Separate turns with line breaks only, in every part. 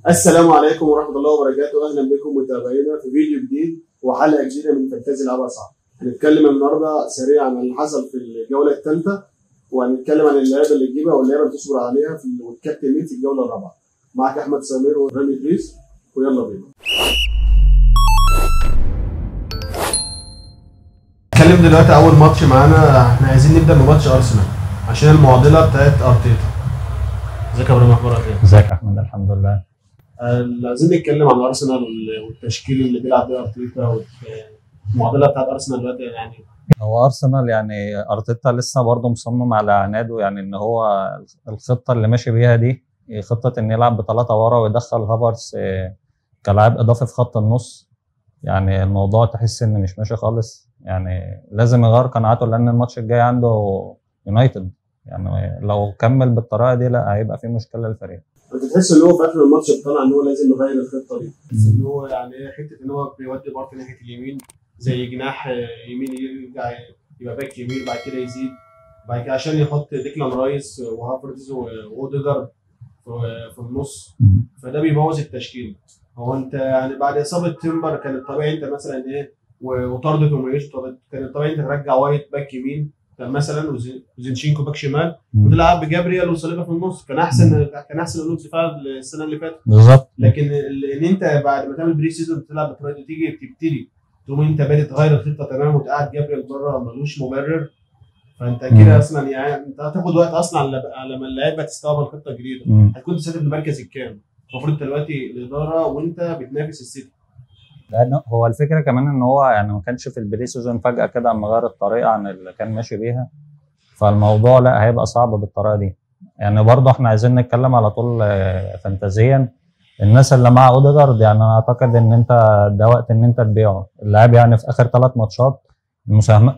السلام عليكم ورحمة الله وبركاته، أهلا بكم متابعينا في فيديو جديد وحلقة جديدة من فانتازي لعبة صعب. هنتكلم النهارده سريعا عن اللي حصل في الجولة الثالثة، وهنتكلم عن اللعيبة اللي تجيبها واللعيبة اللي تصبر عليها والكابتن مين في الجولة الرابعة. معك أحمد سمير ورامي إدريس، ويلا بينا. نتكلم دلوقتي أول ماتش معانا، احنا عايزين نبدأ بماتش أرسنال عشان المعضلة بتاعت أرتيتا. ازيك يا ابراهيم، اخبارك ايه؟
ازيك يا احمد؟ الحمد لله.
عايزين نتكلم عن ارسنال والتشكيل اللي بيلعب بيه ارتيتا والمعضله بتاعت ارسنال دلوقتي. يعني
هو ارسنال يعني ارتيتا لسه برضه مصمم على عناده، يعني ان هو الخطه اللي ماشي بيها دي خطه ان يلعب بثلاثه ورا ويدخل هافرتس كلاعب اضافي في خط النص. يعني الموضوع تحس ان مش ماشي خالص، يعني لازم يغير قناعاته لان الماتش الجاي عنده يونايتد. يعني لو كمل بالطريقه دي لا هيبقى في مشكله للفريق.
انت تحس ان هو في اخر الماتش اقتنع ان هو لازم يغير الخطه دي، تحس ان هو يعني حته ان هو بيودي بارك ناحيه اليمين زي جناح يمين، يرجع يبقى باك يمين بعد كده يزيد بعد كده عشان يحط ديكلان رايس وهافرتز واوديجارد في النص، فده بيبوظ التشكيل. هو انت يعني بعد اصابه تيمبر كان الطبيعي انت مثلا ايه وطرد توميش، كان الطبيعي انت ترجع وايت باك يمين مثلا وزينشينكو باك شمال وتلعب بجابريال وصليبا في النص. كان احسن قلوب دفاع السنه اللي فاتت
بالظبط.
لكن ان انت بعد ما تعمل بري سيزون تلعب بالطريقه دي تبتدي تقوم انت بادئ تغير الخطه تماما وتقعد جابريال بره ملوش مبرر، فانت كده اصلا يعني انت هتاخد وقت اصلا على ما اللعيبه تستوعب الخطه الجديده. هتكون تسافر المركز الكام؟ المفروض انت دلوقتي الاداره وانت بتنافس السيتي.
لان هو الفكره كمان ان هو يعني ما كانش في البري سيزون، فجاه كده اما غير الطريقه عن اللي كان ماشي بيها، فالموضوع لا هيبقى صعب بالطريقه دي. يعني برضه احنا عايزين نتكلم على طول فانتازيا. الناس اللي مع اوديجارد يعني انا اعتقد ان انت ده وقت ان انت تبيعه. اللاعب يعني في اخر 3 ماتشات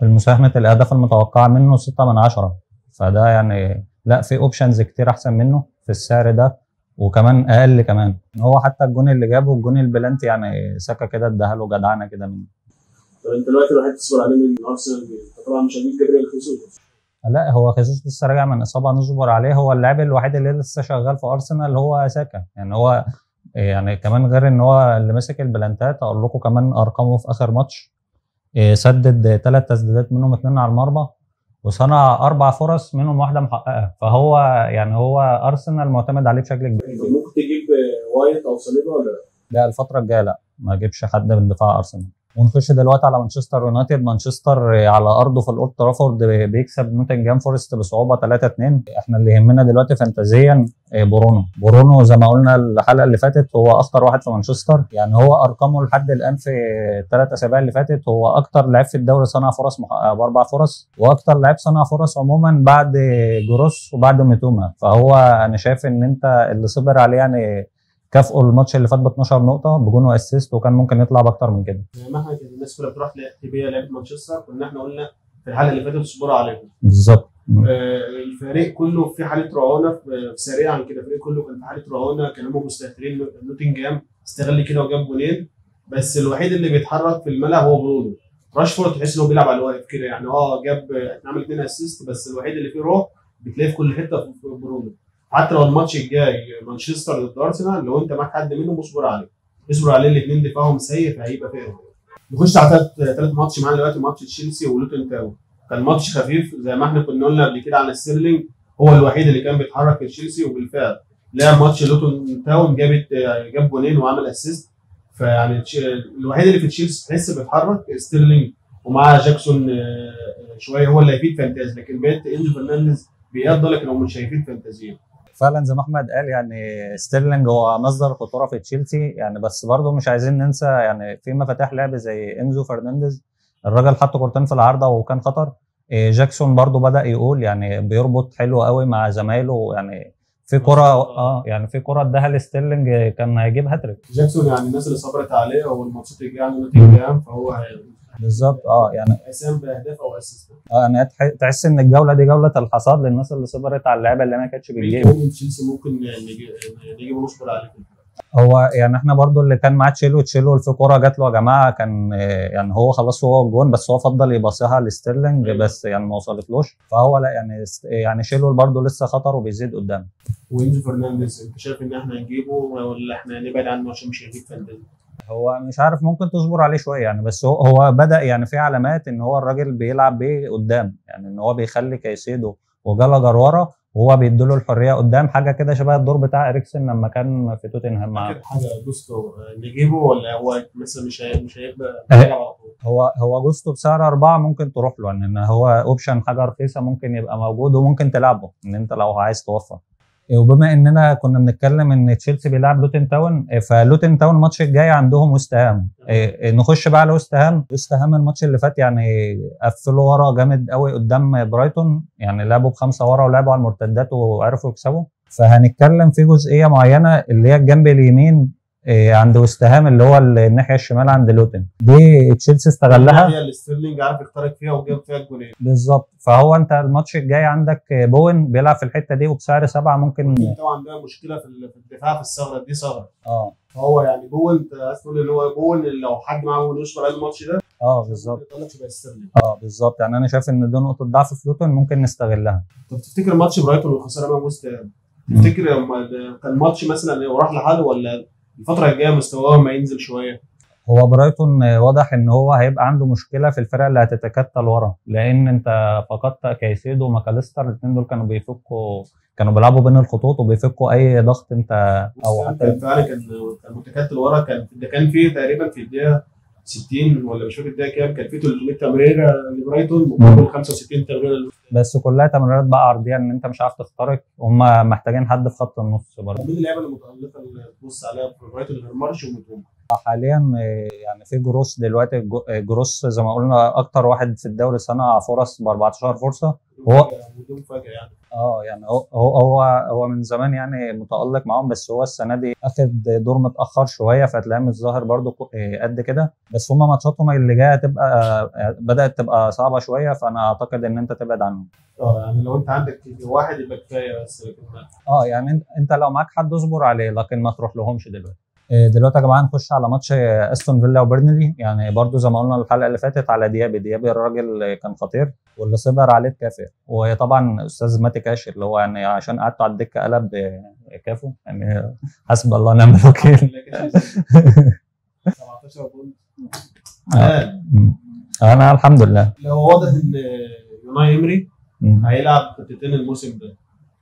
المساهمه الاهداف المتوقعه منه 6/10، فده يعني لا في اوبشنز كتير احسن منه في السعر ده وكمان اقل كمان. هو حتى الجون اللي جابه الجون البلانتي يعني ساكا كده اداها له جدعنه كده منه.
طب انت دلوقتي الوحيد تصبر عليه من ارسنال طبعا مش هجيب جابريال خيسوس.
لا هو خيسوس لسه راجع من اصابه نصبر عليه. هو اللاعب الوحيد اللي لسه شغال في ارسنال هو ساكا. يعني هو يعني كمان غير ان هو اللي ماسك البلانتات، اقول لكم كمان ارقامه في اخر ماتش سدد 3 تسديدات منهم 2 على المرمى وصنع 4 فرص منهم واحده محققه. فهو يعني هو ارسنال معتمد عليه بشكل كبير.
ممكن تجيب وايت او صليبا ولا
لا الفتره الجايه لا ما اجيبش حد من دفاع ارسنال. ونخش دلوقتي على مانشستر يونايتد. مانشستر على ارضه في الاولد ترافورد بيكسب نوتنجهام فورست بصعوبه 3-2. احنا اللي يهمنا دلوقتي فانتازيا برونو زي ما قلنا الحلقه اللي فاتت هو اخطر واحد في مانشستر. يعني هو ارقامه لحد الان في 3 اسابيع اللي فاتت هو اكتر لاعب في الدوري صنع فرص محققه ب4 فرص، واكتر لاعب صنع فرص عموما بعد جروس وبعد ميتوما. فهو انا شايف ان انت اللي صبر عليه يعني كافئوا الماتش اللي فات ب 12 نقطة بجون واسيست، وكان ممكن يطلع بأكتر من كده.
زي ما احنا كانت الناس كلها بتروح تبيع لعيبة مانشستر، كنا احنا قلنا في الحلقة اللي فاتت اصبروا عليهم.
بالظبط.
الفريق كله في حالة رعونة، سريعا كده الفريق كله كان في حالة رعونة، كانوا هم مستهترين. نوتنجهام استغل كده وجاب جولين، بس الوحيد اللي بيتحرك في الملعب هو برونو. راشفورد تحس ان هو بيلعب على الواقف كده، يعني جاب عمل 2 اسيست، بس الوحيد اللي فيه روح بتلاقيه في كل حتة في برونو. حتى لو الماتش الجاي مانشستر ضد ارسنال لو انت معاك حد منهم اصبر عليه الاثنين دفاعهم سيء فهيبقى فارق. نخش على ثالث ماتش معانا دلوقتي، ماتش تشيلسي ولوتون تاون. كان ماتش خفيف زي ما احنا كنا قلنا قبل كده على ستيرلينج، هو الوحيد اللي كان بيتحرك في تشيلسي، وبالفعل لعب ماتش لوتون تاون جاب جولين وعمل اسيست. فيعني الوحيد اللي في تشيلسي تحس بيتحرك ستيرلينج، ومعاه جاكسون شويه هو اللي هيفيد فانتازي، لكن بقيت انزو فرنانديز بيفضل لكن هم مش هيفيد فانتازيا.
فعلا زي ما احمد قال يعني ستيرلينج هو مصدر خطوره في تشيلسي يعني، بس برضه مش عايزين ننسى يعني في مفاتيح لعب زي انزو فرنانديز. الراجل حط كورتين في العارضه وكان خطر. جاكسون برضه بدا يقول يعني بيربط حلو قوي مع زمايله. يعني في كره يعني في كره اداها لستيرلينج كان هيجيب هاتريك.
جاكسون يعني الناس اللي صبرت عليه هو الماتشات الجايه عنده نوتنجهام، فهو
بالظبط يعني
اسام باهداف او اسيست.
يعني تحس ان الجوله دي جوله الحصاد للناس اللي صبرت على اللعيبه اللي ما كانتش بتجيب.
من تشيلسي ممكن نجيب نصبر عليه.
هو يعني احنا برضو اللي كان معاه تشيلو في كوره جات له يا جماعه، كان يعني هو خلاص هو الجون، بس هو فضل يباصيها لستيرلينج بس يعني ما وصلتلوش. فهو لا يعني تشيلو برضو لسه خطره بيزيد قدام.
وانزو فرنانديز انت شايف ان احنا نجيبه ولا احنا نبعد عنه عشان مش هيجيب فانتازي؟
هو مش عارف، ممكن تصبر عليه شويه يعني، بس هو بدأ يعني في علامات ان هو الراجل بيلعب بيه قدام، يعني ان هو بيخلي كايسيدو وجالاجر ورا وهو بيديله الحريه قدام، حاجه كده شبه الدور بتاع اريكسن لما كان في توتنهام معاه.
اخر حاجه جوستو نجيبه ولا هو مثلا مش هيبقى بيلعب على طول؟
هو جوستو بسعر 4 ممكن تروح له، ان هو اوبشن حاجه رخيصه ممكن يبقى موجود وممكن تلعبه ان انت لو عايز توفر. وبما اننا كنا بنتكلم ان تشيلسي بيلعب لوتن تاون، فلوتن تاون الماتش الجاي عندهم ويست هام. نخش بقى على ويست هام الماتش اللي فات يعني قفلوا ورا جامد قوي قدام برايتون، يعني لعبوا ب5 ورا ولعبوا على المرتدات وعرفوا يكسبوا. فهنتكلم في جزئيه معينه اللي هي الجنب اليمين عند ويست هام، اللي هو الناحيه الشمال عند لوتن دي تشيلسي استغلها.
هي اللي ستيرلينج عارف يخترق فيها وجاب فيها الجولين
بالظبط. فهو انت الماتش الجاي عندك بوين بيلعب في الحته دي وبسعر 7 ممكن.
طبعا ده مشكله في الدفاع في الثغره دي ثغره.
اه
فهو يعني بوين انت عايز تقول ان هو بوين لو حد معاه بوين يشبر الماتش ده.
بالظبط.
ستيرلينج
بالظبط، يعني انا شايف ان دي نقطه ضعف في لوتون ممكن نستغلها.
طب تفتكر ماتش برايتون والخساره امام ويست هام، تفتكر كان ماتش مثلا وراح لحاله ولا الفتره الجايه مستواه ما ينزل شويه؟
هو برايتون واضح ان هو هيبقى عنده مشكله في الفرق اللي هتتكتل ورا، لان انت فقدت كايسيدو وماكاليستر، الاثنين دول كانوا بيلعبوا بين الخطوط وبيفكوا اي ضغط انت
او حتى فعلا كان متكتل ورا. كان في تقريبا في الدقيقه 60 ولا مش فاكر الدقيقه كام، كان في 300 تمريره لبرايتون مقابل 65 تمريره
بس كلها تمريرات بقى عرضيه ان انت مش عارف تخترق، هم محتاجين حد في خط النص برضه.
مين اللعيبه المتالقه اللي تبص عليها في برايتون غير مارش ومتوما؟
حاليا يعني في جروس دلوقتي، جروس زي ما قلنا اكتر واحد في الدوري صنع فرص ب 14 فرصه. هو
بدون فجاه يعني
يعني هو من زمان يعني متألق معاهم، بس هو السنه دي اخد دور متاخر شويه فتلاقيه مش ظاهر برده قد كده. بس هم ماتشاتهم اللي جايه هتبقى بدات تبقى صعبه شويه، فانا اعتقد ان انت تبعد عنهم.
يعني لو انت عندك واحد يبقى كفايه بس.
يعني انت لو معاك حد اصبر عليه، لكن ما تروح لهمش دلوقتي. دلوقتي يا جماعه نخش على ماتش استون فيلا وبرنلي. يعني برضو زي ما قلنا الحلقه اللي فاتت على ديابي الراجل كان خطير واللي صبر عليه كافر. وهي طبعا استاذ ماتي كاش اللي هو يعني عشان قعدته على الدكه قلب كافو، يعني حسب الله ونعم الوكيل.
17 بونت.
انا الحمد لله.
لو واضح ان يوناي امري هيلعب خطتين الموسم ده،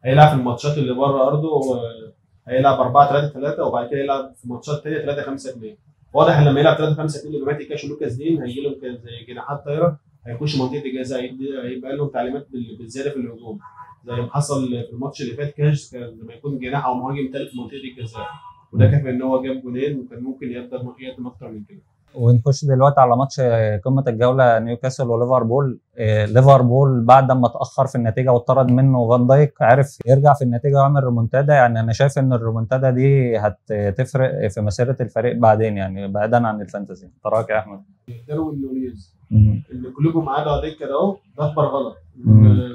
هيلعب في الماتشات اللي بره ارضه هيلعب 4-3-3 وبعد كده يلعب في ماتشات ثانيه 3-5-2. واضح ان لما يلعب 3-5-2 يبقى ماتي كاش ولوكاس دين هيجي لهم زي جناحات طايره، هيخش منطقه الجزاء، هيبقى لهم تعليمات بالزياده في الهجوم زي ما حصل في الماتش اللي فات. كاش كان لما يكون جناح او مهاجم ثالث في منطقه الجزاء، وده كفى ان هو جاب جولين وكان ممكن يقدم اكتر من كده.
ونخش دلوقتي على ماتش قمه الجوله نيوكاسل وليفربول. ليفربول بعد ما اتاخر في النتيجه واتطرد منه فان دايك عرف يرجع في النتيجه ويعمل ريمونتادا. يعني انا شايف ان الريمونتادا دي هتفرق في مسيره الفريق بعدين، يعني بعيدا عن الفانتزي. انت رايك يا احمد؟
داروين نونيز اللي كلوبهم قعدوا على الدكه ده اخبر غلط.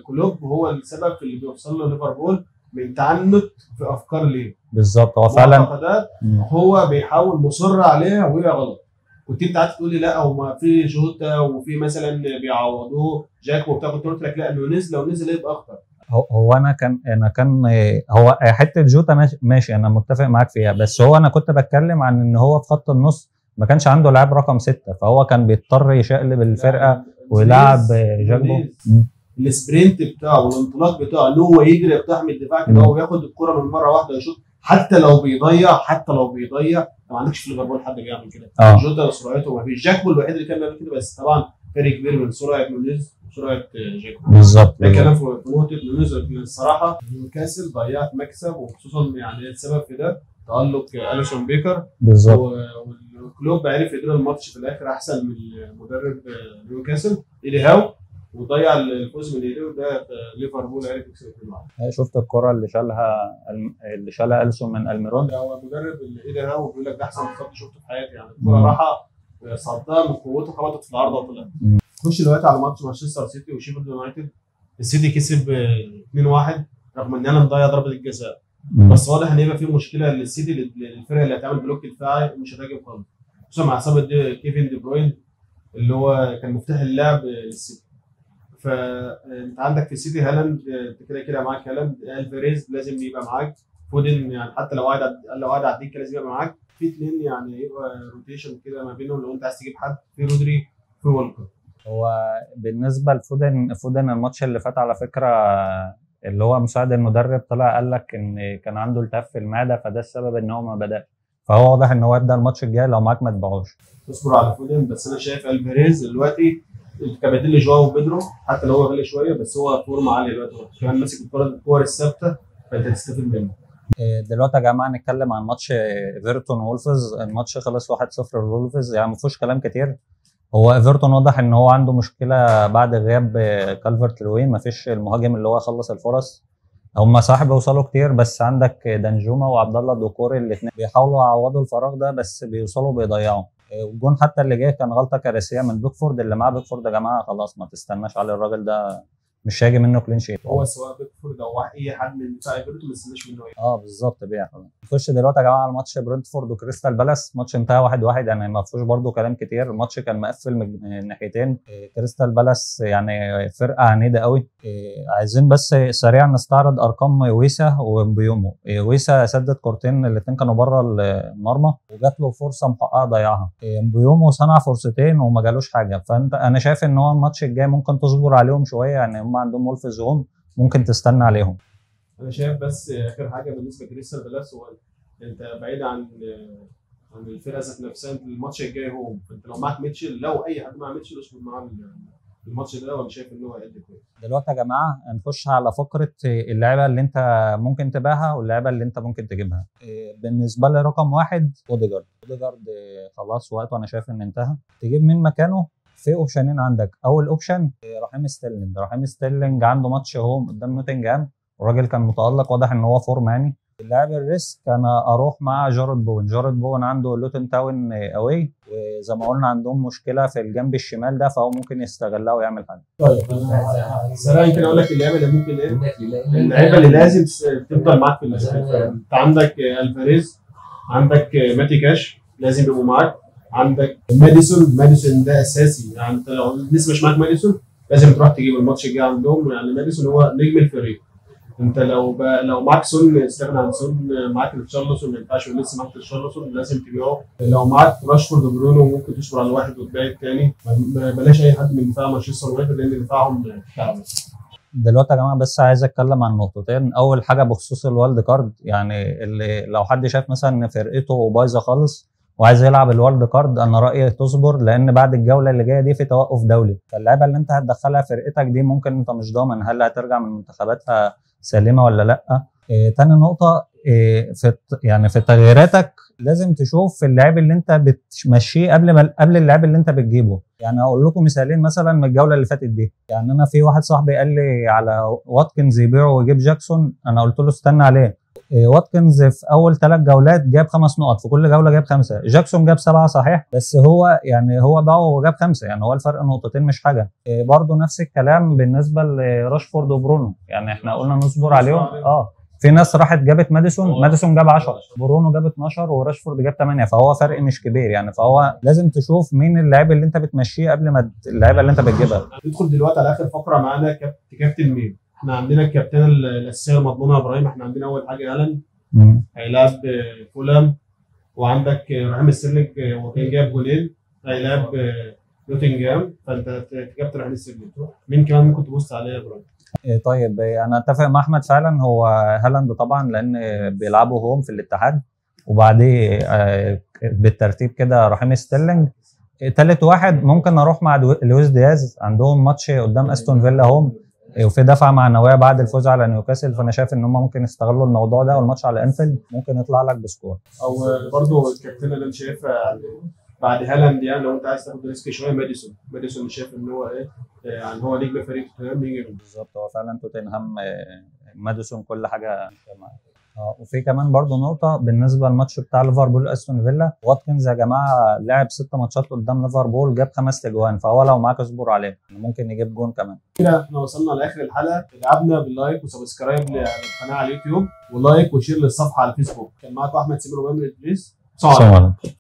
كلوب هو السبب في اللي بيوصل له ليفربول من تعنت في افكار ليه.
بالظبط. هو فعلا
معتقدات هو بيحاول مصر عليها وهي غلط. كنت انت قاعد تقول لي لا هو في جوتا وفي مثلا بيعوضوه جاك وبتاع، كنت قلت لك لا نونيز لو نزل يبقى اخطر.
هو انا كان هو حته جوتا ماشي انا متفق معاك فيها، بس هو انا كنت بتكلم عن ان هو في خط النص ما كانش عنده لاعب رقم 6، فهو كان بيضطر يشقلب الفرقه ويلعب جاكبو.
السبرنت بتاعه والانطلاق بتاعه ان هو يجري يقتحم الدفاع كده وياخد الكره من مره واحده ويشوط، حتى لو بيضيع ما عندكش في ليفربول حد بيعمل كده. جوتا سرعته ما فيش، جاكبو الوحيد اللي كان بيعمل كده، بس طبعا فرق كبير من سرعه نونيز وسرعه جاكبو.
بالظبط.
ده كلام في نقطه نونيز. الصراحه نيوكاسل ضيعت مكسب، وخصوصا يعني السبب في ده تالق اليسون بيكر.
بالظبط.
وكلوب عرف يدير الماتش في الاخر احسن من مدرب نيوكاسل ايدي هاو، وضيع الفوز من ايديه، وده ليفربول عرف يكسب الماتش.
شفت الكره اللي شالها اليسون من الميرون؟
هو المدرب اللي ايدي هاو بيقول لك ده احسن خط شفته في حياتي. يعني الكره راحه صدها من قوته خبطت في العارضه وطلعت. نخش دلوقتي على ماتش مانشستر سيتي وشيفيلد يونايتد. السيتي كسب 2-1 رغم ان انا مضيع ضربه الجزاء. بس واضح ان هيبقى في مشكله للسيتي، للفرقه اللي هتعمل بلوك دفاعي مش هتهاجم خالص، خصوصا مع اصابه كيفن دي بروين اللي هو كان مفتاح اللعب للسيتي. فانت عندك في السيتي هالاند، انت كده كده معاك هالاند، الفاريز لازم يبقى معاك، فودن يعني حتى لو قاعد على الدكه لازم يبقى معاك، في اثنين يعني يبقى روتيشن كده ما بينهم لو انت عايز تجيب حد، في رودري في والكر.
هو بالنسبه لفودن الماتش اللي فات على فكره، اللي هو مساعد المدرب طلع قال لك ان كان عنده التهاب في المعده، فده السبب ان هو ما بداش. فهو واضح ان هو يبدا الماتش الجاي، لو معاك ما تبيعوش.
اصبر على فودن، بس انا شايف الفاريز دلوقتي كبديل لجواو بيدرو، حتى لو هو غالي شويه بس هو فورمه عاليه دلوقتي، كمان ماسك الكور الثابته فانت هتستفيد منه.
دلوقتي يا جماعه نتكلم عن ماتش ايفرتون وولفز. الماتش خلص 1-0 لولفز، يعني ما فيهوش كلام كتير. هو ايفرتون واضح ان هو عنده مشكله بعد غياب كالفرت لوين، ما فيش المهاجم اللي هو يخلص الفرص. هم صاحب بيوصلوا كتير، بس عندك دانجوما وعبد الله الدوكوري الاثنين بيحاولوا يعوضوا الفراغ ده، بس بيوصلوا بيضيعوا. والجون حتى اللي جاي كان غلطه كارثيه من بيكفورد، اللي معاه بيكفورد يا جماعه خلاص ما تستناش على الراجل ده، مش هيجي منه كلين شيت.
هو سواء بيكفورد او اي حد من بتاع ايفرتون ما تستناش منه ايه.
بالظبط بيع. نخش دلوقتي يا جماعه على ماتش برنتفورد وكريستال بالاس. ماتش انتهى 1-1، يعني ما فيهوش برده كلام كتير. الماتش كان مقفل من الناحيتين. كريستال بالاس يعني فرقه عنيده قوي. عايزين بس سريعا نستعرض ارقام ويسا ومبيومو. ويسا سدد كورتين، الاثنين كانوا بره المرمى وجات له فرصه محققه ضيعها. مبيومو صنع فرصتين وما جالوش حاجه. انا شايف ان هو الماتش الجاي ممكن تصبر عليهم شويه، يعني هم عندهم وولفز هوم، ممكن تستنى عليهم.
انا شايف بس اخر حاجه بالنسبه لكريستال بالاس، هو انت بعيد عن الفرقه ذات نفسها، انت الماتش الجاي هوم، فانت لو معاك ميتشل، لو اي حد معاه ميتشل اصبر معاه الماتش ده، وانا شايف ان هو هيأدي كويس.
دلوقتي يا جماعه هنخش على فقره اللعيبه اللي انت ممكن تبيعها واللعيبه اللي انت ممكن تجيبها. بالنسبه لي رقم واحد اوديجارد. خلاص وقته انا شايف ان انتهى. تجيب مين مكانه؟ في اوبشنين عندك. اول اوبشن رحيم ستيرلينج عنده ماتش هوم قدام نوتنجهام، الراجل كان متالق، واضح ان هو فورم يعني. اللاعب الريسك انا اروح مع جارد بون عنده لوتن تاون اوي، وزي ما قلنا عندهم مشكله في الجنب الشمال ده، فهو ممكن يستغلها ويعمل حاجه.
طيب سريعا يمكن اقول لك اللعيبه اللي ممكن اللعيبه اللي لازم تفضل معاك في الفرقه. انت عندك الفاريز، عندك ماتي كاش لازم يبقوا معاك، عندك ماديسون ده اساسي، يعني انت لو لسه مش معاك ماديسون لازم تروح تجيب الماتش الجاي عندهم، يعني ماديسون هو نجم الفريق. انت لو معاك سون استغنى عن سون، معاك ريتشارلسون ما ينفعش، ولسه معاك ريتشارلسون لازم تبيعه. لو معاك راشفورد وبرونو ممكن تصبر على واحد وتبيع الثاني، بلاش اي حد من دفاع مانشستر يونايتد لان دفاعهم تعب.
دلوقتي يا جماعه بس عايز اتكلم عن نقطتين. اول حاجه بخصوص الوالد كارد، يعني اللي لو حد شايف مثلا ان فرقته بايظه خالص وعايز يلعب الوالد كارد، انا رايي تصبر، لان بعد الجوله اللي جايه دي في توقف دولي، فاللعيبه اللي انت هتدخلها فرقتك دي ممكن انت مش ضامن هل هترجع من منتخباتها سليمه ولا لا. تاني نقطه، في تغييراتك لازم تشوف اللاعب اللي انت بتمشيه قبل اللاعب اللي انت بتجيبه. يعني اقول لكم مثالين مثلا من الجوله اللي فاتت دي. يعني انا في واحد صاحبي قال لي على واتكنز يبيعه ويجيب جاكسون، انا قلت له استنى عليه. واتكنز في اول 3 جولات جاب 5 نقط، في كل جوله جاب 5. جاكسون جاب 7 صحيح، بس هو باعه وجاب 5، يعني هو الفرق نقطتين مش حاجه. برضه نفس الكلام بالنسبه لراشفورد وبرونو، يعني احنا قلنا نصبر عليهم. في ناس راحت جابت ماديسون جاب 10، برونو جاب 12 وراشفورد جاب 8، فهو فرق مش كبير يعني. فهو لازم تشوف مين اللاعب اللي انت بتمشيه قبل ما اللعيبه اللي انت بتجيبها.
ندخل دلوقتي على اخر فقره معانا، كابتن مين. احنا عندنا الكابتن الاساسيه المضمونه ابراهيم. احنا عندنا اول حاجه هالاند هيلعب فولام، وعندك رحيم ستيرلينج وكان جاب جولين هيلعب نوتنجهام، فانت كابتن رحيم ستيرلينج. مين كمان ممكن تبص عليه يا ابراهيم؟
طيب انا اتفق مع احمد فعلا، هو هالاند طبعا لان بيلعبوا هوم في الاتحاد، وبعديه بالترتيب كده رحيم ستيرلينج. ثالث واحد ممكن اروح مع لويس دياز، عندهم ماتش قدام استون فيلا هوم، وفي دفعه معنويه بعد الفوز على نيوكاسل، فانا شايف ان هم ممكن يستغلوا الموضوع ده، والماتش على انفيلد ممكن يطلع لك بسكور.
او برضه الكابتن اللي انا شايفها يعني بعد هالاند، يعني لو انت عايز تاخد ريسك شويه ماديسون شايف ان هو يعني هو نجم فريق توتنهام يجي
بالظبط. هو فعلا توتنهام ماديسون كل حاجه معاه. وفي كمان برضو نقطة بالنسبة للماتش بتاع ليفربول استون فيلا، واتكنز يا جماعة لعب 6 ماتشات قدام ليفربول جاب 5 اجوان، فهو لو معاك اصبر عليه ممكن يجيب جون كمان.
كده احنا وصلنا لاخر الحلقه. ادعمنا باللايك وسبسكرايب للقناه على اليوتيوب، ولايك وشير للصفحه على الفيسبوك. كان معاكم احمد سمير ومامر ادريس.
سلام عليكم.